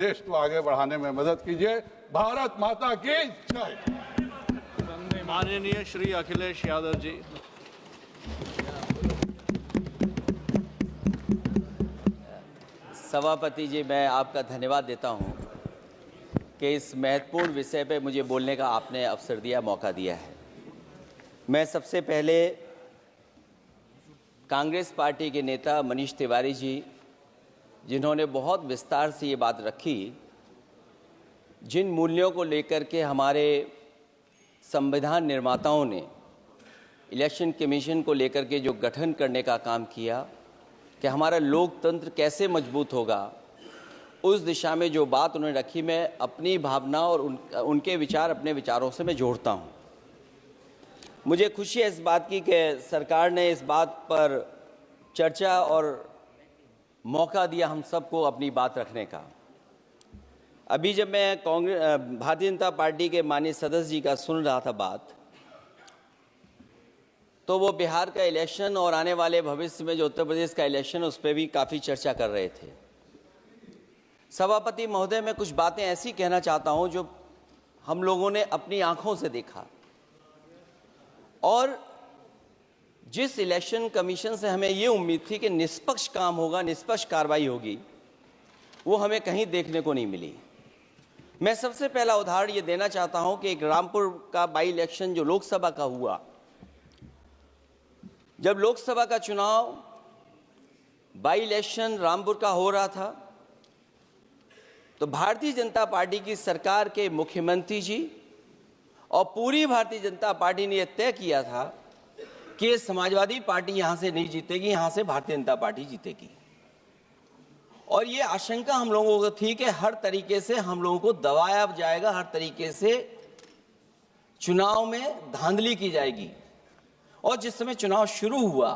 देश को आगे बढ़ाने में मदद कीजिए। भारत माता की जय। माननीय श्री अखिलेश यादव जी। सभापति जी, मैं आपका धन्यवाद देता हूं कि इस महत्वपूर्ण विषय पे मुझे बोलने का आपने अवसर दिया, मौका दिया है। मैं सबसे पहले कांग्रेस पार्टी के नेता मनीष तिवारी जी, जिन्होंने बहुत विस्तार से ये बात रखी, जिन मूल्यों को लेकर के हमारे संविधान निर्माताओं ने इलेक्शन कमीशन को लेकर के जो गठन करने का काम किया कि हमारा लोकतंत्र कैसे मजबूत होगा, उस दिशा में जो बात उन्होंने रखी, मैं अपनी भावना और उनके विचार अपने विचारों से मैं जोड़ता हूं। मुझे खुशी है इस बात की कि सरकार ने इस बात पर चर्चा और मौका दिया हम सबको अपनी बात रखने का। अभी जब मैं भारतीय जनता पार्टी के माननीय सदस्य जी का सुन रहा था बात, तो वो बिहार का इलेक्शन और आने वाले भविष्य में जो उत्तर प्रदेश का इलेक्शन उस पर भी काफ़ी चर्चा कर रहे थे। सभापति महोदय, मैं कुछ बातें ऐसी कहना चाहता हूं जो हम लोगों ने अपनी आंखों से देखा, और जिस इलेक्शन कमीशन से हमें ये उम्मीद थी कि निष्पक्ष काम होगा, निष्पक्ष कार्रवाई होगी, वो हमें कहीं देखने को नहीं मिली। मैं सबसे पहला उदाहरण ये देना चाहता हूं कि एक रामपुर का बाई इलेक्शन जो लोकसभा का हुआ, जब लोकसभा का चुनाव बाई इलेक्शन रामपुर का हो रहा था, तो भारतीय जनता पार्टी की सरकार के मुख्यमंत्री जी और पूरी भारतीय जनता पार्टी ने यह तय किया था कि समाजवादी पार्टी यहां से नहीं जीतेगी, यहां से भारतीय जनता पार्टी जीतेगी। और ये आशंका हम लोगों को थी कि हर तरीके से हम लोगों को दबाया जाएगा, हर तरीके से चुनाव में धांधली की जाएगी। और जिस समय चुनाव शुरू हुआ,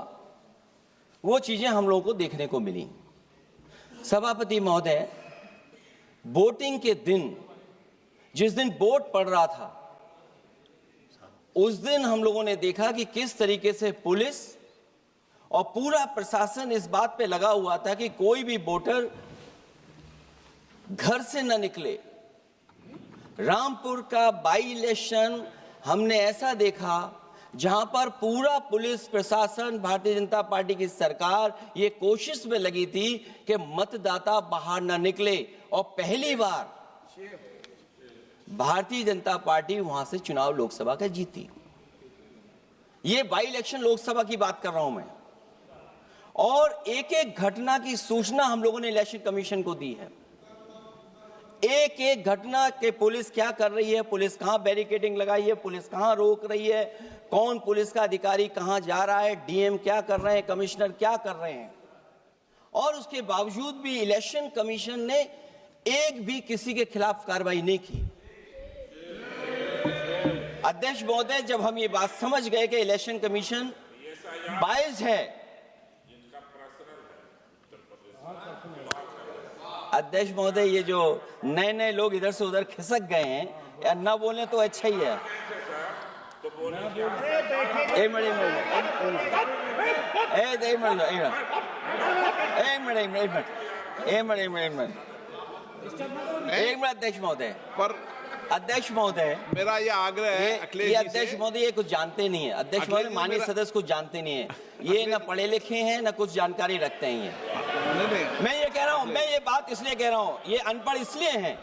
वो चीजें हम लोगों को देखने को मिली। सभापति महोदय, वोटिंग के दिन, जिस दिन वोट पड़ रहा था, उस दिन हम लोगों ने देखा कि किस तरीके से पुलिस और पूरा प्रशासन इस बात पे लगा हुआ था कि कोई भी वोटर घर से न निकले। रामपुर का बाई इलेक्शन हमने ऐसा देखा जहां पर पूरा पुलिस प्रशासन, भारतीय जनता पार्टी की सरकार ये कोशिश में लगी थी कि मतदाता बाहर न निकले, और पहली बार भारतीय जनता पार्टी वहां से चुनाव लोकसभा का जीती। ये बाई इलेक्शन लोकसभा की बात कर रहा हूं मैं, और एक एक घटना की सूचना हम लोगों ने इलेक्शन कमीशन को दी है। एक एक घटना के पुलिस क्या कर रही है, पुलिस कहां बैरिकेडिंग लगाई है, पुलिस कहां रोक रही है, कौन पुलिस का अधिकारी कहां जा रहा है, डीएम क्या कर रहे हैं, कमिश्नर क्या कर रहे हैं। और उसके बावजूद भी इलेक्शन कमीशन ने एक भी किसी के खिलाफ कार्रवाई नहीं की। अध्यक्ष महोदय, जब हम ये बात समझ गए कि इलेक्शन कमीशन बायस्ड है, अध्यक्ष महोदय, ये जो नए नए लोग इधर से उधर खिसक गए हैं, या ना बोले तो अच्छा ही है। अध्यक्ष महोदय, पर अध्यक्ष महोदय, मेरा ये आग्रह है अखिलेश जी से। अध्यक्ष महोदय, ये कुछ जानते नहीं है। अध्यक्ष महोदय, माननीय सदस्य कुछ जानते नहीं है। ये ना पढ़े लिखे हैं, ना कुछ जानकारी रखते हैं। ये मैं ये कह रहा हूं, मैं ये बात इसलिए कह रहा हूं, ये अनपढ़ इसलिए हैं।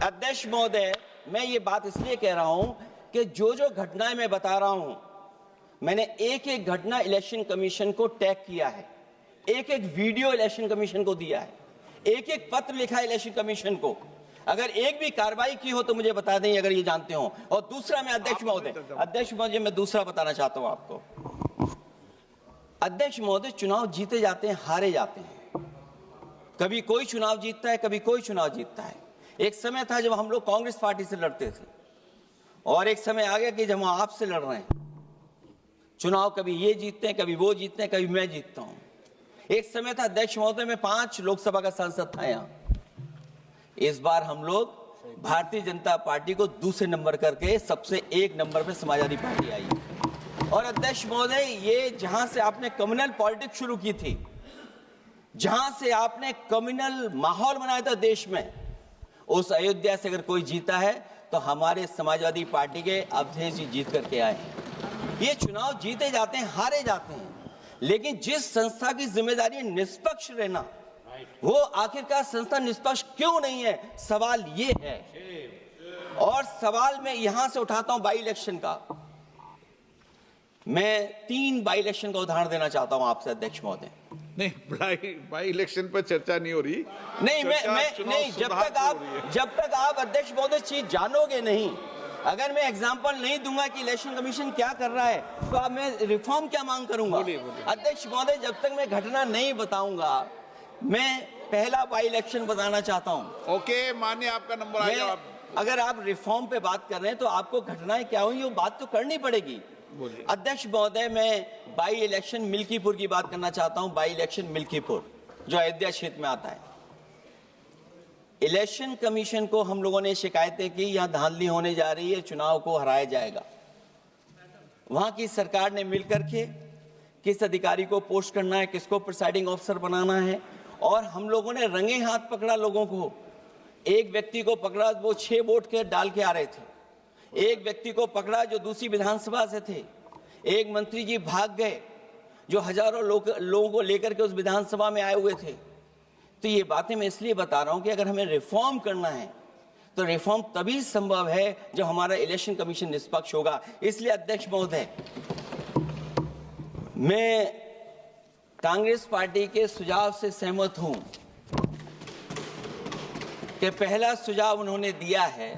अध्यक्ष महोदय, मैं ये बात इसलिए कह रहा हूं कि जो जो घटनाएं मैं बता रहा हूं, मैंने एक एक घटना इलेक्शन कमीशन को टैग किया है, एक एक वीडियो इलेक्शन कमीशन को दिया है, एक एक पत्र लिखा है इलेक्शन कमीशन को। अगर एक भी कार्रवाई की हो तो मुझे बता दें, अगर ये जानते हो। और दूसरा, मैं अध्यक्ष महोदय, मैं दूसरा बताना चाहता हूं आपको। अध्यक्ष महोदय, चुनाव जीते जाते हैं, हारे जाते हैं। कभी कोई चुनाव जीतता है, कभी कोई चुनाव जीतता है। एक समय था जब हम लोग कांग्रेस पार्टी से लड़ते थे, और एक समय आ गया कि जब हम आपसे लड़ रहे हैं चुनाव, कभी ये जीतते हैं, कभी वो जीतते हैं, कभी मैं जीतता हूं। एक समय था अध्यक्ष महोदय, मैं 5 लोकसभा का सांसद था यहां। इस बार हम लोग भारतीय जनता पार्टी को दूसरे नंबर करके सबसे 1 नंबर पे समाजवादी पार्टी आई। और अध्यक्ष महोदय, ये जहां से आपने कम्युनल पॉलिटिक्स शुरू की थी, जहां से आपने कम्युनल माहौल बनाया था देश में, उस अयोध्या से अगर कोई जीता है तो हमारे समाजवादी पार्टी के अवधेश जी जीत करके आए हैं। ये चुनाव जीते जाते हैं, हारे जाते हैं, लेकिन जिस संस्था की जिम्मेदारी निष्पक्ष रहना, वो आखिरकार संस्था निष्पक्ष क्यों नहीं है, सवाल ये है। और सवाल मैं यहां से उठाता हूं बाई इलेक्शन का। मैं 3 बाई इलेक्शन का उदाहरण देना चाहता हूं आपसे अध्यक्ष महोदय। नहीं, बाई इलेक्शन पर चर्चा नहीं हो रही। नहीं, मैं नहीं, जब तक आप अध्यक्ष महोदय चीज जानोगे नहीं, अगर मैं एग्जांपल नहीं दूंगा कि इलेक्शन कमीशन क्या कर रहा है, तो अब मैं रिफॉर्म क्या मांग करूंगा। अध्यक्ष महोदय, जब तक मैं घटना नहीं बताऊंगा, मैं पहला बाई इलेक्शन बताना चाहता हूं। ओके, मानिए आपका नंबर आया। अगर आप रिफॉर्म पे बात कर रहे हैं तो आपको घटनाएं क्या हुई वो बात तो करनी पड़ेगी। अध्यक्ष महोदय, मैं बाई इलेक्शन मिल्कीपुर की बात करना चाहता हूं। बाई इलेक्शन मिल्कीपुर जो अयोध्या क्षेत्र में आता है। इलेक्शन कमीशन को हम लोगों ने शिकायतें की, यहां धांधली होने जा रही है, चुनाव को हराया जाएगा। वहां की सरकार ने मिलकर के किस अधिकारी को पोस्ट करना है, किसको प्रिसाइडिंग ऑफिसर बनाना है, और हम लोगों ने रंगे हाथ पकड़ा लोगों को। एक व्यक्ति को पकड़ा, वो 6 वोट के डाल के आ रहे थे। एक व्यक्ति को पकड़ा जो दूसरी विधानसभा से थे। एक मंत्री जी भाग गए जो हजारों लोगों को लेकर के उस विधानसभा में आए हुए थे। तो ये बातें मैं इसलिए बता रहा हूं कि अगर हमें रिफॉर्म करना है तो रिफॉर्म तभी संभव है जब हमारा इलेक्शन कमीशन निष्पक्ष होगा। इसलिए अध्यक्ष महोदय, मैं कांग्रेस पार्टी के सुझाव से सहमत हूं कि पहला सुझाव उन्होंने दिया है,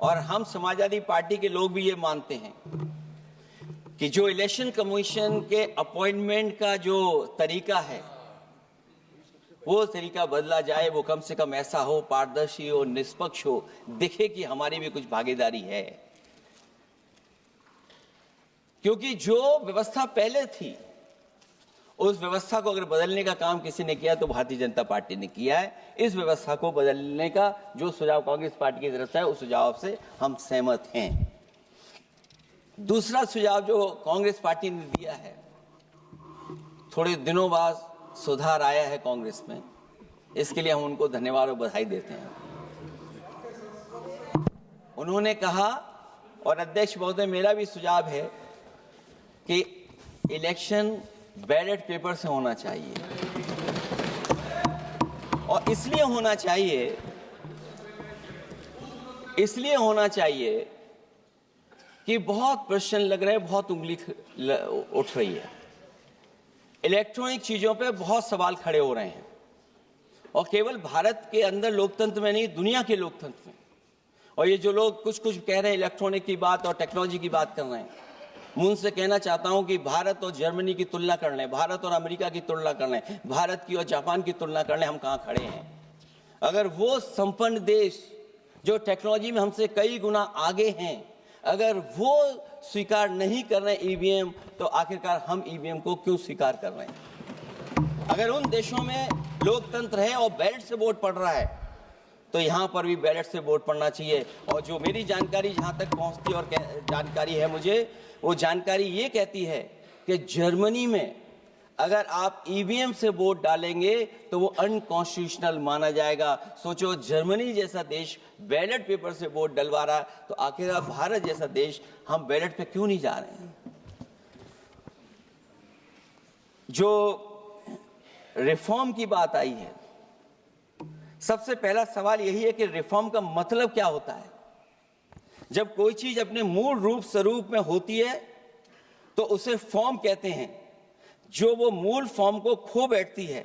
और हम समाजवादी पार्टी के लोग भी ये मानते हैं कि जो इलेक्शन कमीशन के अपॉइंटमेंट का जो तरीका है वो तरीका बदला जाए। वो कम से कम ऐसा हो, पारदर्शी हो, निष्पक्ष हो, दिखे कि हमारी भी कुछ भागीदारी है। क्योंकि जो व्यवस्था पहले थी उस व्यवस्था को अगर बदलने का काम किसी ने किया तो भारतीय जनता पार्टी ने किया है। इस व्यवस्था को बदलने का जो सुझाव कांग्रेस पार्टी की तरफ से है उस सुझाव से हम सहमत हैं। दूसरा सुझाव जो कांग्रेस पार्टी ने दिया है, थोड़े दिनों बाद सुधार आया है कांग्रेस में, इसके लिए हम उनको धन्यवाद और बधाई देते हैं। उन्होंने कहा, और अध्यक्ष महोदय मेरा भी सुझाव है, कि इलेक्शन बैलेट पेपर से होना चाहिए। और इसलिए होना चाहिए कि बहुत प्रश्न लग रहे हैं, बहुत उंगली उठ रही है। इलेक्ट्रॉनिक चीजों पे बहुत सवाल खड़े हो रहे हैं, और केवल भारत के अंदर लोकतंत्र में नहीं, दुनिया के लोकतंत्र में। और ये जो लोग कुछ कह रहे हैं इलेक्ट्रॉनिक की बात और टेक्नोलॉजी की बात कर रहे हैं, मैं उनसे कहना चाहता हूं कि भारत और जर्मनी की तुलना कर लें, भारत और अमेरिका की तुलना कर लें, भारत की और जापान की तुलना कर लें, हम कहां खड़े हैं। अगर वो संपन्न देश जो टेक्नोलॉजी में हमसे कई गुना आगे हैं, अगर वो स्वीकार नहीं कर रहे ईवीएम, तो आखिरकार हम ईवीएम को क्यों स्वीकार कर रहे हैं। अगर उन देशों में लोकतंत्र है और बैलेट से वोट पड़ रहा है, तो यहां पर भी बैलेट से वोट पड़ना चाहिए। और जो मेरी जानकारी जहां तक पहुंचती और जानकारी है मुझे, वो जानकारी ये कहती है कि जर्मनी में अगर आप ईवीएम से वोट डालेंगे तो वो अनकॉन्स्टिट्यूशनल माना जाएगा। सोचो, जर्मनी जैसा देश बैलेट पेपर से वोट डलवा रहा, तो आखिरकार भारत जैसा देश हम बैलेट पे क्यों नहीं जा रहे हैं। जो रिफॉर्म की बात आई है, सबसे पहला सवाल यही है कि रिफॉर्म का मतलब क्या होता है। जब कोई चीज अपने मूल रूप स्वरूप में होती है तो उसे फॉर्म कहते हैं। जो वो मूल फॉर्म को खो बैठती है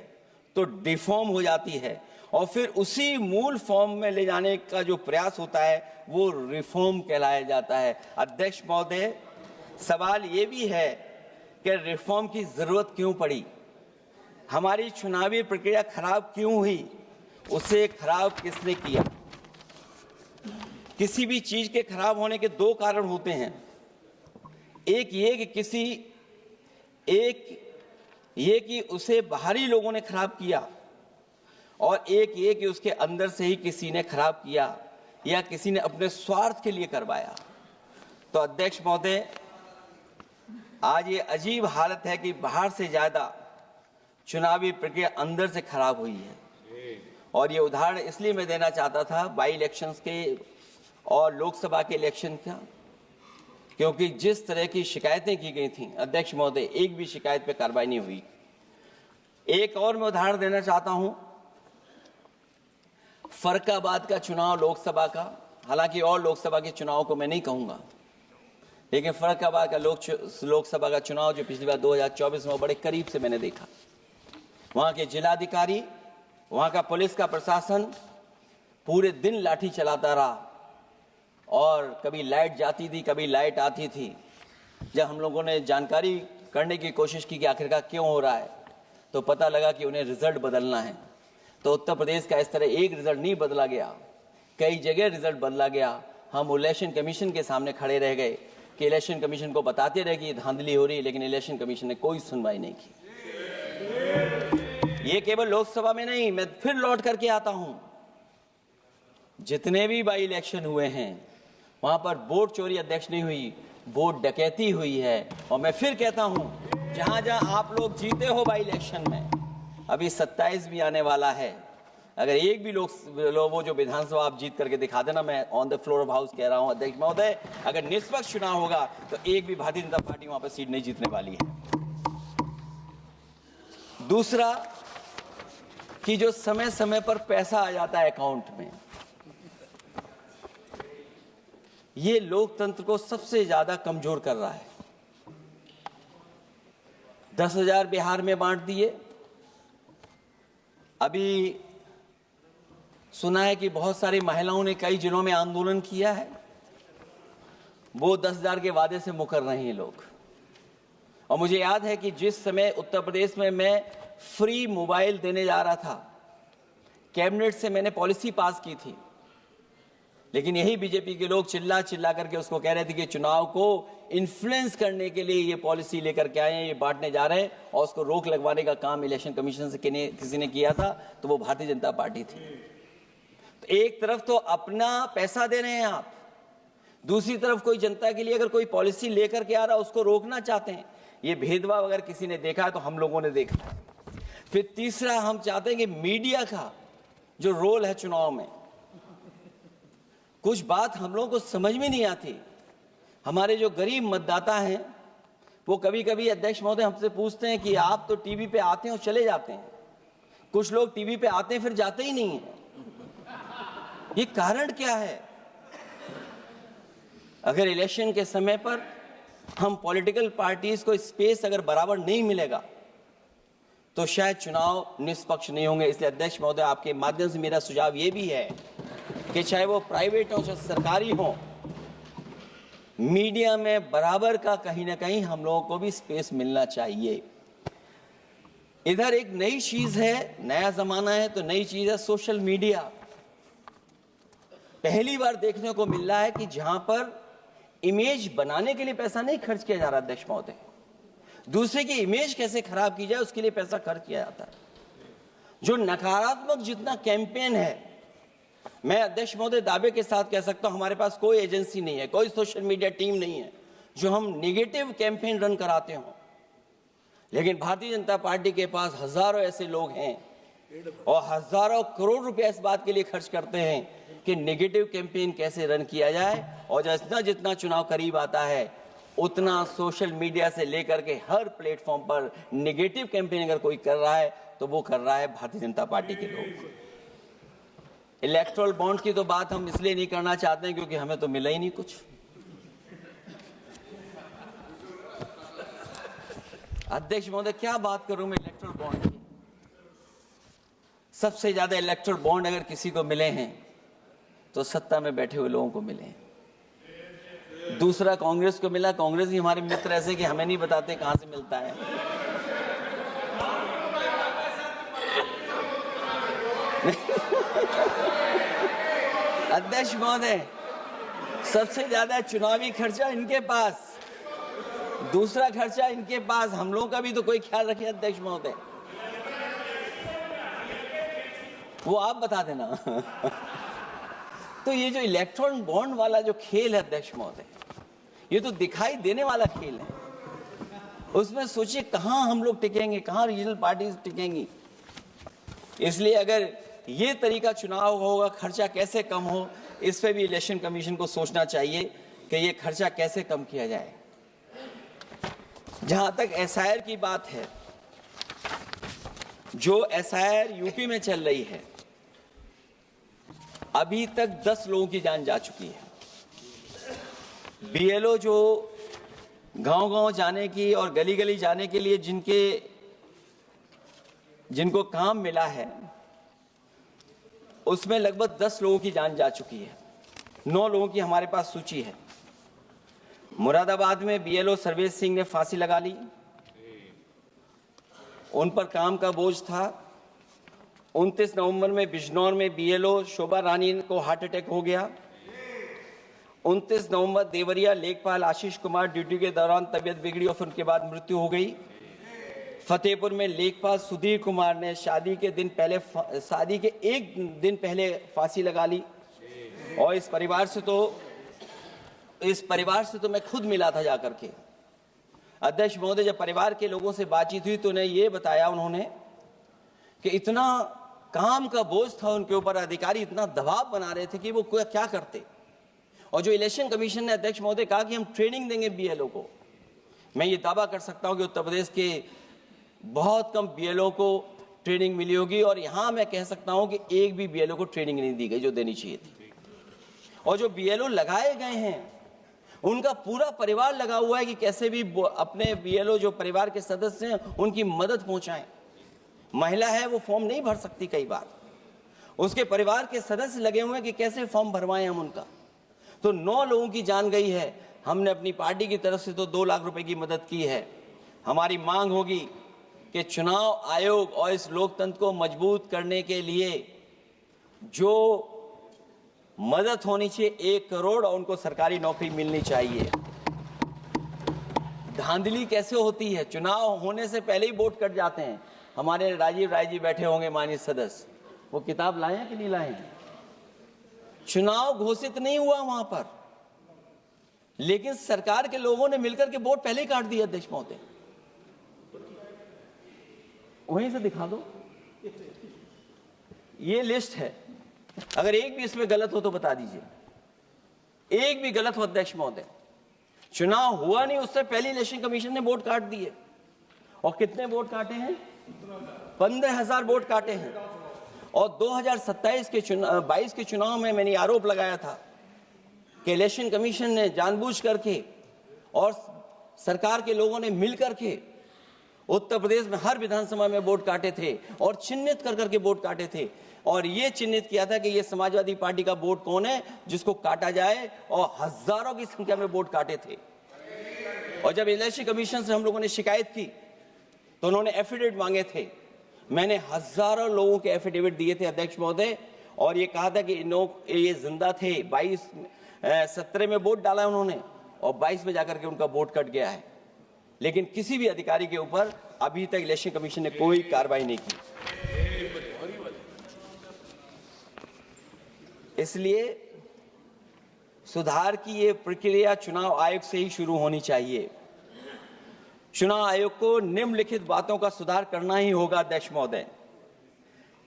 तो डिफॉर्म हो जाती है, और फिर उसी मूल फॉर्म में ले जाने का जो प्रयास होता है वो रिफॉर्म कहलाया जाता है। अध्यक्ष महोदय, सवाल ये भी है कि रिफॉर्म की जरूरत क्यों पड़ी, हमारी चुनावी प्रक्रिया खराब क्यों हुई, उसे खराब किसने किया। किसी भी चीज के खराब होने के 2 कारण होते हैं। एक ये कि उसे बाहरी लोगों ने खराब किया, और एक ये कि उसके अंदर से ही किसी ने खराब किया या किसी ने अपने स्वार्थ के लिए करवाया। तो अध्यक्ष महोदय, आज ये अजीब हालत है कि बाहर से ज्यादा चुनावी प्रक्रिया अंदर से खराब हुई है। और ये उदाहरण इसलिए मैं देना चाहता था बाई इलेक्शंस के और लोकसभा के इलेक्शन का, क्योंकि जिस तरह की शिकायतें की गई थी अध्यक्ष महोदय, एक भी शिकायत पे कार्रवाई नहीं हुई। एक और मैं उदाहरण देना चाहता हूं, फर्रुखाबाद का चुनाव लोकसभा का, हालांकि और लोकसभा के चुनाव को मैं नहीं कहूंगा, लेकिन फर्रुखाबाद का लोकसभा का चुनाव जो पिछली बार 2024 में बड़े करीब से मैंने देखा। वहां के जिलाधिकारी, वहां का पुलिस का प्रशासन पूरे दिन लाठी चलाता रहा और कभी लाइट जाती थी, कभी लाइट आती थी। जब हम लोगों ने जानकारी करने की कोशिश की कि आखिरकार क्यों हो रहा है, तो पता लगा कि उन्हें रिजल्ट बदलना है। तो उत्तर प्रदेश का इस तरह एक रिजल्ट नहीं बदला गया, कई जगह रिजल्ट बदला गया। हम इलेक्शन कमीशन के सामने खड़े रह गए कि इलेक्शन कमीशन को बताते रहे कि ये धांधली हो रही है, लेकिन इलेक्शन कमीशन ने कोई सुनवाई नहीं की। ये केवल लोकसभा में नहीं, मैं फिर लौट करके आता हूं, जितने भी बाई इलेक्शन हुए हैं वहां पर वोट चोरी अध्यक्ष नहीं हुई, वोट डकैती हुई है। और मैं फिर कहता हूं, जहां जहां आप लोग जीते हो बाई इलेक्शन में, अभी 27 भी आने वाला है, अगर एक भी लोग वो जो विधानसभा आप जीत करके दिखा देना, मैं on the floor of house कह रहा हूं अध्यक्ष महोदय, अगर निष्पक्ष चुनाव होगा तो एक भी भारतीय जनता पार्टी वहां पर सीट नहीं जीतने वाली है। दूसरा कि जो समय समय पर पैसा आ जाता है अकाउंट में, ये लोकतंत्र को सबसे ज्यादा कमजोर कर रहा है। 10,000 बिहार में बांट दिए। अभी सुना है कि बहुत सारी महिलाओं ने कई जिलों में आंदोलन किया है, वो 10,000 के वादे से मुकर रहे हैं लोग। और मुझे याद है कि जिस समय उत्तर प्रदेश में मैं फ्री मोबाइल देने जा रहा था, कैबिनेट से मैंने पॉलिसी पास की थी, लेकिन यही बीजेपी के लोग चिल्ला चिल्ला करके उसको कह रहे थे कि चुनाव को इन्फ्लुएंस करने के लिए ये पॉलिसी लेकर के आए हैं, ये बांटने जा रहे हैं, और उसको रोक लगवाने का काम इलेक्शन कमीशन से किसी ने किया था, तो वो भारतीय जनता पार्टी थी। तो एक तरफ तो अपना पैसा दे रहे हैं आप, दूसरी तरफ कोई जनता के लिए अगर कोई पॉलिसी लेकर के आ रहा है उसको रोकना चाहते हैं। ये भेदभाव अगर किसी ने देखा है तो हम लोगों ने देखा है। फिर तीसरा, हम चाहते हैं कि मीडिया का जो रोल है चुनाव में, कुछ बात हम लोगों को समझ में नहीं आती। हमारे जो गरीब मतदाता हैं वो कभी कभी अध्यक्ष महोदय हमसे पूछते हैं कि आप तो टीवी पे आते हैं और चले जाते हैं, कुछ लोग टीवी पे आते हैं फिर जाते ही नहीं है, ये कारण क्या है? अगर इलेक्शन के समय पर हम पॉलिटिकल पार्टीज को स्पेस अगर बराबर नहीं मिलेगा तो शायद चुनाव निष्पक्ष नहीं होंगे। इसलिए अध्यक्ष महोदय, आपके माध्यम से मेरा सुझाव ये भी है कि चाहे वो प्राइवेट हो चाहे सरकारी हो, मीडिया में बराबर का कहीं ना कहीं हम लोगों को भी स्पेस मिलना चाहिए। इधर एक नई चीज है, नया जमाना है, तो नई चीज है सोशल मीडिया। पहली बार देखने को मिल रहा है कि जहां पर इमेज बनाने के लिए पैसा नहीं खर्च किया जा रहा अध्यक्ष महोदय, दूसरे की इमेज कैसे खराब की जाए उसके लिए पैसा खर्च किया जाता है। जो नकारात्मक जितना कैंपेन है, मैं अध्यक्ष महोदय दावे के साथ कह सकता हूं, हमारे पास कोई एजेंसी नहीं है, कोई सोशल मीडिया टीम नहीं है जो हम नेगेटिव कैंपेन रन कराते हो, लेकिन भारतीय जनता पार्टी के पास हजारों ऐसे लोग हैं और हजारों करोड़ रुपए इस बात के लिए खर्च करते हैं कि नेगेटिव कैंपेन कैसे रन किया जाए। और जितना जितना चुनाव करीब आता है उतना सोशल मीडिया से लेकर के हर प्लेटफॉर्म पर नेगेटिव कैंपेन अगर कोई कर रहा है तो वो कर रहा है भारतीय जनता पार्टी के लोग। इलेक्टोरल बॉन्ड की तो बात हम इसलिए नहीं करना चाहते हैं क्योंकि हमें तो मिला ही नहीं कुछ। अध्यक्ष महोदय, क्या बात करूं मैं इलेक्टोरल बॉन्ड की? सबसे ज्यादा इलेक्टोरल बॉन्ड अगर किसी को मिले हैं तो सत्ता में बैठे हुए लोगों को मिले हैं। दूसरा कांग्रेस को मिला, कांग्रेस ही हमारे मित्र ऐसे कि हमें नहीं बताते कहां से मिलता है। अध्यक्ष महोदय, सबसे ज्यादा चुनावी खर्चा इनके पास, दूसरा खर्चा इनके पास, हम लोगों का भी तो कोई ख्याल रखे अध्यक्ष महोदय, वो आप बता देना। तो ये जो इलेक्ट्रॉन बॉन्ड वाला जो खेल है अध्यक्ष महोदय, ये तो दिखाई देने वाला खेल है। उसमें सोचिए कहां हम लोग टिकेंगे, कहां रीजनल पार्टीज टिकेंगी। इसलिए अगर ये तरीका चुनाव होगा, खर्चा कैसे कम हो, इस पे भी इलेक्शन कमीशन को सोचना चाहिए कि ये खर्चा कैसे कम किया जाए। जहां तक एसआईआर की बात है, जो एसआईआर यूपी में चल रही है, अभी तक 10 लोगों की जान जा चुकी है। बीएलओ जो गांव-गांव जाने की और गली-गली जाने के लिए जिनको काम मिला है, उसमें लगभग 10 लोगों की जान जा चुकी है। 9 लोगों की हमारे पास सूची है। मुरादाबाद में बीएलओ सर्वेश सिंह ने फांसी लगा ली। उन पर काम का बोझ था। 29 नवंबर में बिजनौर में बीएलओ शोभा रानी को हार्ट अटैक हो गया। 29 नवंबर देवरिया लेखपाल आशीष कुमार ड्यूटी के दौरान तबीयत बिगड़ी और फिर उनके बाद मृत्यु हो गई। फतेहपुर में लेखपाल सुधीर कुमार ने शादी के एक दिन पहले फांसी लगा ली। और इस परिवार से तो मैं खुद मिला था जाकर के। अध्यक्ष महोदय, जब परिवार के लोगों से बातचीत हुई तो उन्हें ये बताया उन्होंने कि इतना काम का बोझ था उनके ऊपर, अधिकारी इतना दबाव बना रहे थे कि वो क्या करते। और जो इलेक्शन कमीशन ने, अध्यक्ष महोदय, कहा कि हम ट्रेनिंग देंगे बीएलओ को, मैं ये दावा कर सकता हूं कि उत्तर प्रदेश के बहुत कम बीएलओ को ट्रेनिंग मिली होगी। और यहां मैं कह सकता हूं कि एक भी बीएलओ को ट्रेनिंग नहीं दी गई जो देनी चाहिए थी। और जो बीएलओ लगाए गए हैं, उनका पूरा परिवार लगा हुआ है कि कैसे भी अपने बीएलओ जो परिवार के सदस्य हैं उनकी मदद पहुंचाएं। महिला है, वो फॉर्म नहीं भर सकती, कई बार उसके परिवार के सदस्य लगे हुए हैं कि कैसे फॉर्म भरवाएं हम उनका। तो 9 लोगों की जान गई है। हमने अपनी पार्टी की तरफ से तो 2 लाख रुपए की मदद की है। हमारी मांग होगी कि चुनाव आयोग और इस लोकतंत्र को मजबूत करने के लिए जो मदद होनी चाहिए 1 करोड़, और उनको सरकारी नौकरी मिलनी चाहिए। धांधली कैसे होती है, चुनाव होने से पहले ही वोट कट जाते हैं। हमारे राजीव राय जी बैठे होंगे, माननीय सदस्य, वो किताब लाए हैं कि नहीं लाए हैं? चुनाव घोषित नहीं हुआ वहां पर, लेकिन सरकार के लोगों ने मिलकर के वोट पहले ही काट दिया। अध्यक्ष महोदय, वहीं से दिखा दो, ये लिस्ट है। अगर एक भी इसमें गलत हो तो बता दीजिए। एक भी गलत हो अध्यक्ष महोदय। चुनाव हुआ नहीं, उससे पहले इलेक्शन कमीशन ने वोट काट दिए। और कितने वोट काटे हैं? 15,000 वोट काटे हैं। और 2027 के 22 के चुनाव में मैंने आरोप लगाया था कि इलेक्शन कमीशन ने जानबूझ करके और सरकार के लोगों ने मिल करके उत्तर प्रदेश में हर विधानसभा में वोट काटे थे और चिन्हित कर करके वोट काटे थे। और ये चिन्हित किया था कि ये समाजवादी पार्टी का वोट कौन है जिसको काटा जाए, और हजारों की संख्या में वोट काटे थे। और जब इलेक्शन कमीशन से हम लोगों ने शिकायत की तो उन्होंने एफिडेविट मांगे थे। मैंने हजारों लोगों के एफिडेविट दिए थे अध्यक्ष महोदय, और ये कहा था कि ये जिंदा थे। 17 में वोट डाला उन्होंने और 22 में जाकर के उनका वोट कट गया है। लेकिन किसी भी अधिकारी के ऊपर अभी तक इलेक्शन कमीशन ने कोई कार्रवाई नहीं की। इसलिए सुधार की ये प्रक्रिया चुनाव आयोग से ही शुरू होनी चाहिए। चुनाव आयोग को निम्नलिखित बातों का सुधार करना ही होगा। अध्यक्ष महोदय,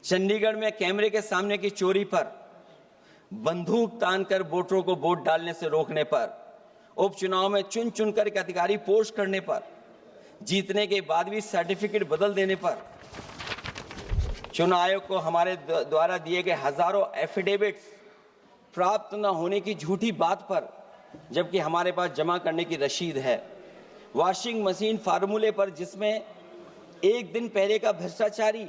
चंडीगढ़ में कैमरे के सामने की चोरी पर, बंदूक तानकर वोटरों को वोट डालने से रोकने पर, उपचुनाव में चुन चुनकर एक अधिकारी पोस्ट करने पर, जीतने के बाद भी सर्टिफिकेट बदल देने पर, चुनाव आयोग को हमारे द्वारा दिए गए हजारों एफिडेविट प्राप्त न होने की झूठी बात पर, जबकि हमारे पास जमा करने की रसीद है, वॉशिंग मशीन फार्मूले पर जिसमें एक दिन पहले का भ्रष्टाचारी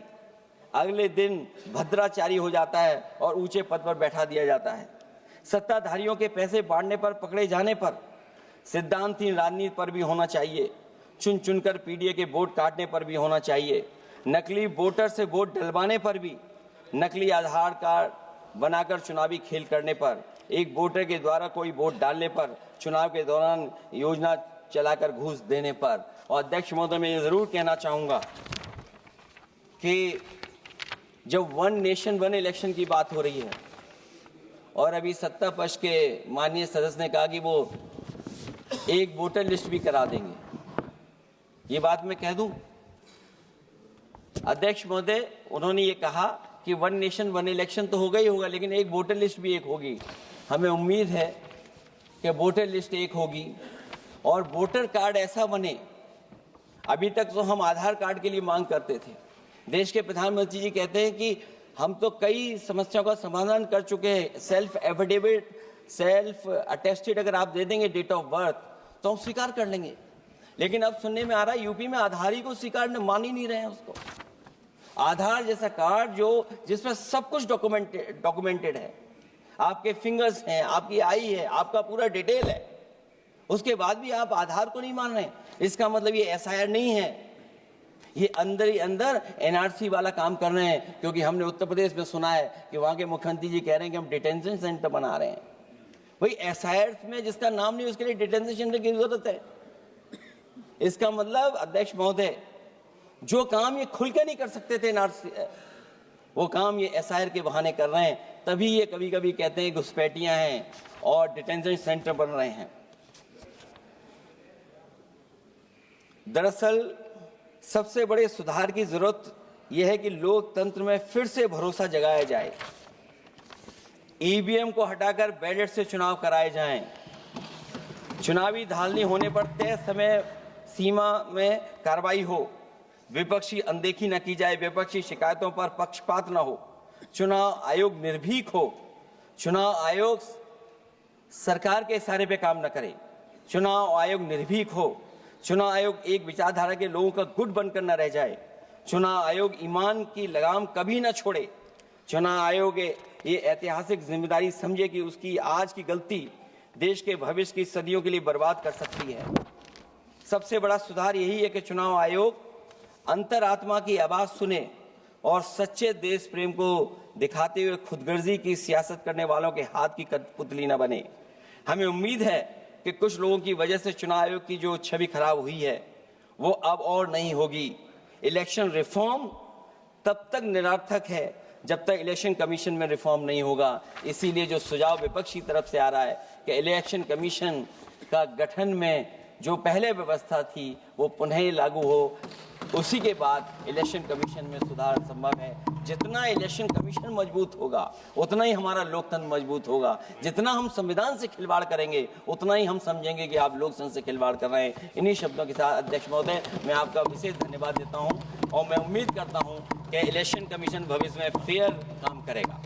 अगले दिन भद्राचारी हो जाता है और ऊंचे पद पर बैठा दिया जाता है, सत्ताधारियों के पैसे बांटने पर पकड़े जाने पर, सिद्धांतहीन राजनीति पर भी होना चाहिए, चुन चुनकर पीडीए के वोट काटने पर भी होना चाहिए, नकली वोटर से वोट डलवाने पर भी, नकली आधार कार्ड बनाकर चुनावी खेल करने पर, एक वोटर के द्वारा कोई वोट डालने पर, चुनाव के दौरान योजना चलाकर घूस देने पर। और अध्यक्ष महोदय, मैं ये जरूर कहना चाहूंगा कि जब 1 नेशन 1 इलेक्शन की बात हो रही है और अभी सत्ता पक्ष के माननीय सदस्य ने कहा कि वो एक वोटर लिस्ट भी करा देंगे, ये बात मैं कह दूं अध्यक्ष महोदय, उन्होंने ये कहा कि वन नेशन वन इलेक्शन तो होगा ही होगा, लेकिन एक वोटर लिस्ट भी एक होगी। हमें उम्मीद है कि वोटर लिस्ट एक होगी और वोटर कार्ड ऐसा बने। अभी तक तो हम आधार कार्ड के लिए मांग करते थे। देश के प्रधानमंत्री जी कहते हैं कि हम तो कई समस्याओं का समाधान कर चुके हैं। सेल्फ एफिडेविट, सेल्फ अटेस्टेड अगर आप दे देंगे डेट ऑफ बर्थ तो हम स्वीकार कर लेंगे। लेकिन अब सुनने में आ रहा है यूपी में आधार ही को स्वीकार मान ही नहीं रहे हैं उसको। आधार जैसा कार्ड जो जिसमें सब कुछ डॉक्यूमेंटेड है, आपके फिंगर्स हैं, आपकी आई है, आपका पूरा डिटेल है, उसके बाद भी आप आधार को नहीं मान रहे हैं। इसका मतलब ये एसआईआर नहीं है, ये अंदर ही अंदर एनआरसी वाला काम कर रहे हैं। क्योंकि हमने उत्तर प्रदेश में सुना है कि वहां के मुख्यमंत्री जी कह रहे हैं कि हम डिटेंशन सेंटर बना रहे हैं। भाई एसआईआर में जिसका नाम नहीं उसके लिए डिटेंशन सेंटर की जरूरत है? इसका मतलब अध्यक्ष महोदय, जो काम ये खुल के नहीं कर सकते थे एनआरसी, वो काम ये एसआईआर के बहाने कर रहे हैं। तभी ये कभी कभी कहते हैं घुसपैठियां हैं और डिटेंशन सेंटर बन रहे हैं। दरअसल सबसे बड़े सुधार की जरूरत यह है कि लोकतंत्र में फिर से भरोसा जगाया जाए। ईवीएम को हटाकर बैलेट से चुनाव कराए जाएं। चुनावी धांधली होने पर तय समय सीमा में कार्रवाई हो। विपक्षी अनदेखी न की जाए, विपक्षी शिकायतों पर पक्षपात न हो। चुनाव आयोग निर्भीक हो। चुनाव आयोग सरकार के इशारे पे काम न करे। चुनाव आयोग निर्भीक हो। चुनाव आयोग एक विचारधारा के लोगों का गुट बनकर न रह जाए। चुनाव आयोग ईमान की लगाम कभी न छोड़े। चुनाव आयोग ये ऐतिहासिक जिम्मेदारी समझे कि उसकी आज की गलती देश के भविष्य की सदियों के लिए बर्बाद कर सकती है। सबसे बड़ा सुधार यही है कि चुनाव आयोग अंतरात्मा की आवाज सुने और सच्चे देश प्रेम को दिखाते हुए खुदगर्जी की सियासत करने वालों के हाथ की पुतली न बने। हमें उम्मीद है कि कुछ लोगों की वजह से चुनाव आयोग की जो छवि खराब हुई है वो अब और नहीं होगी। इलेक्शन रिफॉर्म तब तक निरर्थक है जब तक इलेक्शन कमीशन में रिफॉर्म नहीं होगा। इसीलिए जो सुझाव विपक्षी तरफ से आ रहा है कि इलेक्शन कमीशन का गठन में जो पहले व्यवस्था थी वो पुनः लागू हो, उसी के बाद इलेक्शन कमीशन में सुधार संभव है। जितना इलेक्शन कमीशन मजबूत होगा उतना ही हमारा लोकतंत्र मजबूत होगा। जितना हम संविधान से खिलवाड़ करेंगे उतना ही हम समझेंगे कि आप लोकतंत्र से खिलवाड़ कर रहे हैं। इन्हीं शब्दों के साथ अध्यक्ष महोदय मैं आपका विशेष धन्यवाद देता हूं और मैं उम्मीद करता हूं कि इलेक्शन कमीशन भविष्य में फेयर काम करेगा।